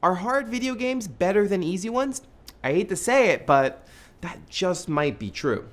Are hard video games better than easy ones? I hate to say it, but that just might be true.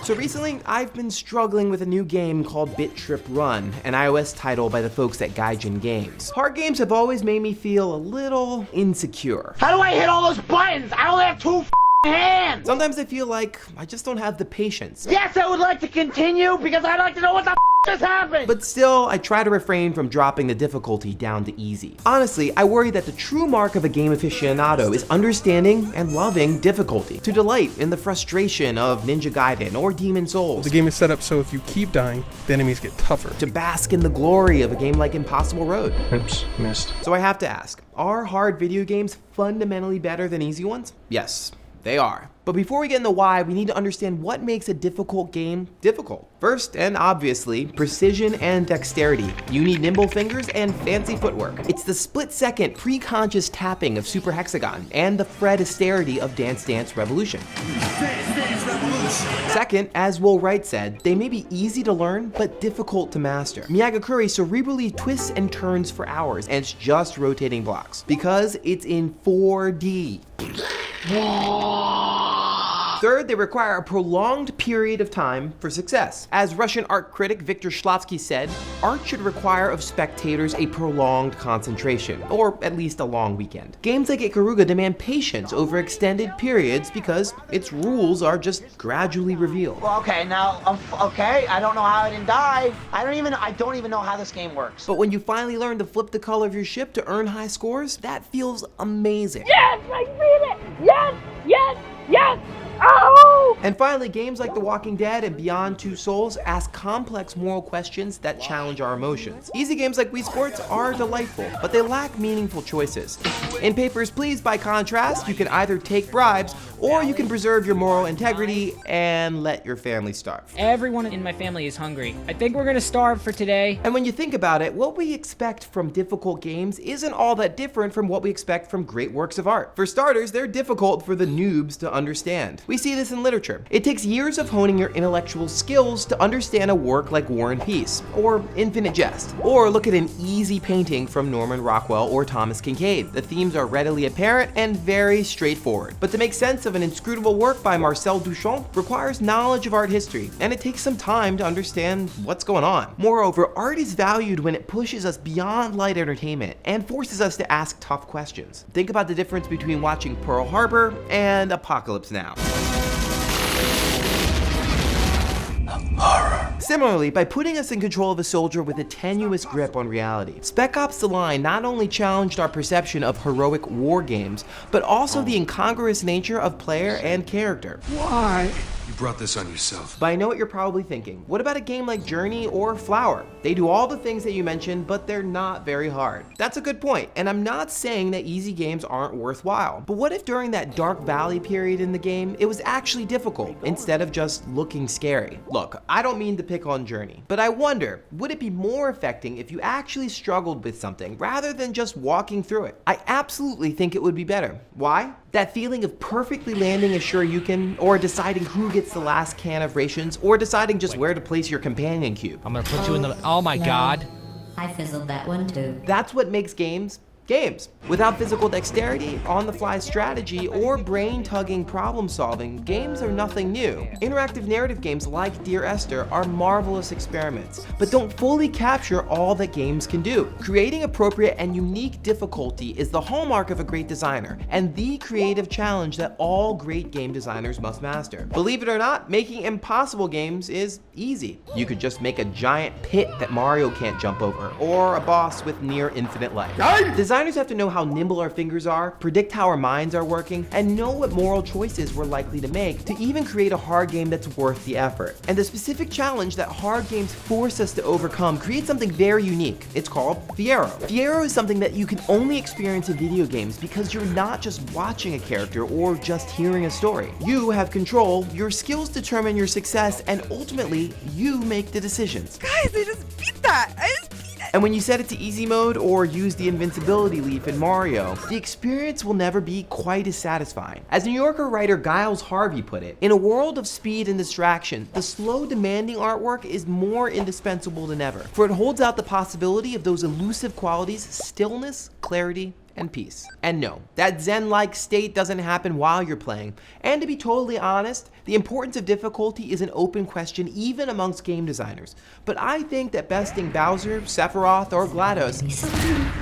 So recently, I've been struggling with a new game called Bit.Trip Run, an iOS title by the folks at Gaiden Games. Hard games have always made me feel a little insecure. How do I hit all those buttons? I only have two hands! Sometimes I feel like I just don't have the patience. Yes, I would like to continue because I'd like to know what the just happened! But still, I try to refrain from dropping the difficulty down to easy. Honestly, I worry that the true mark of a game aficionado is understanding and loving difficulty, to delight in the frustration of Ninja Gaiden or Demon Souls. The game is set up so if you keep dying, the enemies get tougher. To bask in the glory of a game like Impossible Road. Oops, missed. So I have to ask, are hard video games fundamentally better than easy ones? Yes, they are. But before we get into why, we need to understand what makes a difficult game difficult. First, and obviously, precision and dexterity. You need nimble fingers and fancy footwork. It's the split-second pre-conscious tapping of Super Hexagon and the Fred austerity of Dance Dance Revolution. Second, as Will Wright said, they may be easy to learn, but difficult to master. Miyagakure cerebrally twists and turns for hours, and it's just rotating blocks, because it's in 4D. Third, they require a prolonged period of time for success. As Russian art critic Viktor Shklovsky said, art should require of spectators a prolonged concentration, or at least a long weekend. Games like Ikaruga demand patience over extended periods because its rules are just gradually revealed. Well, okay, now, okay, I don't know how I didn't die. I don't even know how this game works. But when you finally learn to flip the color of your ship to earn high scores, that feels amazing. Yes, I beat it! Yes, yes, yes! Oh! And finally, games like The Walking Dead and Beyond Two Souls ask complex moral questions that challenge our emotions. Easy games like Wii Sports are delightful, but they lack meaningful choices. In Papers, Please, by contrast, you can either take bribes or you can preserve your moral integrity and let your family starve. Everyone in my family is hungry. I think we're gonna starve for today. And when you think about it, what we expect from difficult games isn't all that different from what we expect from great works of art. For starters, they're difficult for the noobs to understand. We see this in literature. It takes years of honing your intellectual skills to understand a work like War and Peace, or Infinite Jest, or look at an easy painting from Norman Rockwell or Thomas Kinkade. The themes are readily apparent and very straightforward. But to make sense of an inscrutable work by Marcel Duchamp requires knowledge of art history, and it takes some time to understand what's going on. Moreover, art is valued when it pushes us beyond light entertainment and forces us to ask tough questions. Think about the difference between watching Pearl Harbor and Apocalypse Now. Similarly, by putting us in control of a soldier with a tenuous grip on reality, Spec Ops: The Line not only challenged our perception of heroic war games, but also the incongruous nature of player and character. Why? You brought this on yourself. But I know what you're probably thinking. What about a game like Journey or Flower? They do all the things that you mentioned, but they're not very hard. That's a good point, and I'm not saying that easy games aren't worthwhile. But what if during that Dark Valley period in the game, it was actually difficult instead of just looking scary? Look, I don't mean to pick on Journey, but I wonder, would it be more affecting if you actually struggled with something rather than just walking through it? I absolutely think it would be better. Why? That feeling of perfectly landing a Shoryuken, or deciding who gets the last can of rations, or deciding just where to place your companion cube. I'm gonna put you in the, oh my God. I fizzled that one too. That's what makes games games. Without physical dexterity, on-the-fly strategy, or brain-tugging problem-solving, games are nothing new. Interactive narrative games like Dear Esther are marvelous experiments, but don't fully capture all that games can do. Creating appropriate and unique difficulty is the hallmark of a great designer, and the creative challenge that all great game designers must master. Believe it or not, making impossible games is easy. You could just make a giant pit that Mario can't jump over, or a boss with near infinite life. Designers have to know how nimble our fingers are, predict how our minds are working, and know what moral choices we're likely to make to even create a hard game that's worth the effort. And the specific challenge that hard games force us to overcome creates something very unique. It's called Fiero. Fiero is something that you can only experience in video games because you're not just watching a character or just hearing a story. You have control, your skills determine your success, and ultimately, you make the decisions. Guys, I just beat that! I just beat it! And when you set it to easy mode or use the invincibility leaf in Mario, the experience will never be quite as satisfying. As New Yorker writer Giles Harvey put it, in a world of speed and distraction, the slow, demanding artwork is more indispensable than ever, for it holds out the possibility of those elusive qualities: stillness, clarity, and peace. And no, that zen-like state doesn't happen while you're playing. And to be totally honest, the importance of difficulty is an open question even amongst game designers. But I think that besting Bowser, Sephiroth, or GLaDOS,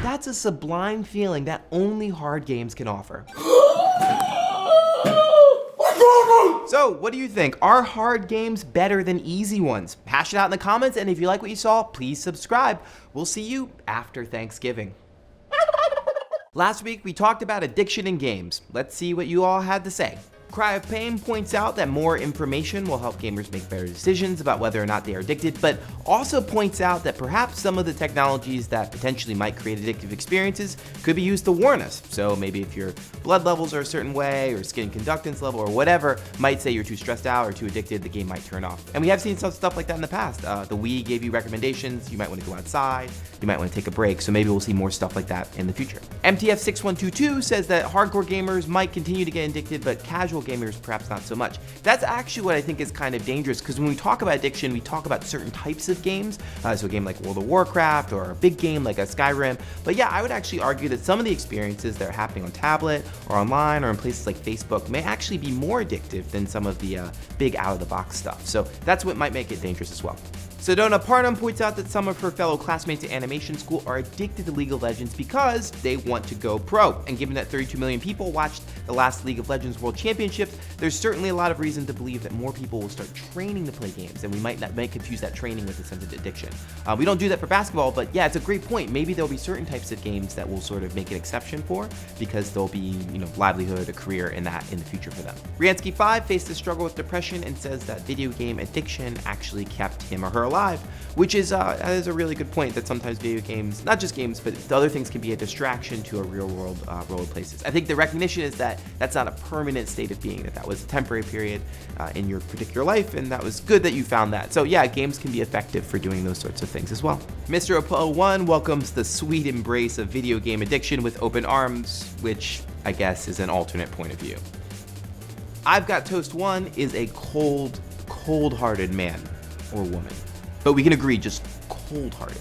that's a sublime feeling that only hard games can offer. So, what do you think? Are hard games better than easy ones? Hash it out in the comments, and if you like what you saw, please subscribe. We'll see you after Thanksgiving. Last week, we talked about addiction in games. Let's see what you all had to say. Cry of Pain points out that more information will help gamers make better decisions about whether or not they are addicted, but also points out that perhaps some of the technologies that potentially might create addictive experiences could be used to warn us. So maybe if your blood levels are a certain way, or skin conductance level, or whatever, might say you're too stressed out or too addicted, the game might turn off. And we have seen some stuff like that in the past. The Wii gave you recommendations. You might want to go outside. You might want to take a break. So maybe we'll see more stuff like that in the future. MTF6122 says that hardcore gamers might continue to get addicted, but casual gamers perhaps not so much. That's actually what I think is kind of dangerous, because when we talk about addiction, we talk about certain types of games. So a game like World of Warcraft, or a big game like a Skyrim. But yeah, I would actually argue that some of the experiences that are happening on tablet or online or in places like Facebook may actually be more addictive than some of the big out-of-the-box stuff. So that's what might make it dangerous as well. Sedona Parnham points out that some of her fellow classmates at animation school are addicted to League of Legends because they want to go pro. And given that 32 million people watched the last League of Legends World Championships, there's certainly a lot of reason to believe that more people will start training to play games, and we might confuse that training with a sense of addiction. We don't do that for basketball, but yeah, it's a great point. Maybe there'll be certain types of games that we'll sort of make an exception for, because there'll be, livelihood, a career in that in the future for them. Riansky5 faced a struggle with depression and says that video game addiction actually kept him or her alive, which is a really good point, that sometimes video games, not just games, but the other things can be a distraction to a real world role places. I think the recognition is that that's not a permanent state of being, that was a temporary period in your particular life, and that was good that you found that. So yeah, games can be effective for doing those sorts of things as well. Mr. Apollo1 welcomes the sweet embrace of video game addiction with open arms, which I guess is an alternate point of view. I've Got Toast 1 is a cold-hearted man or woman. But we can agree, just cold-hearted.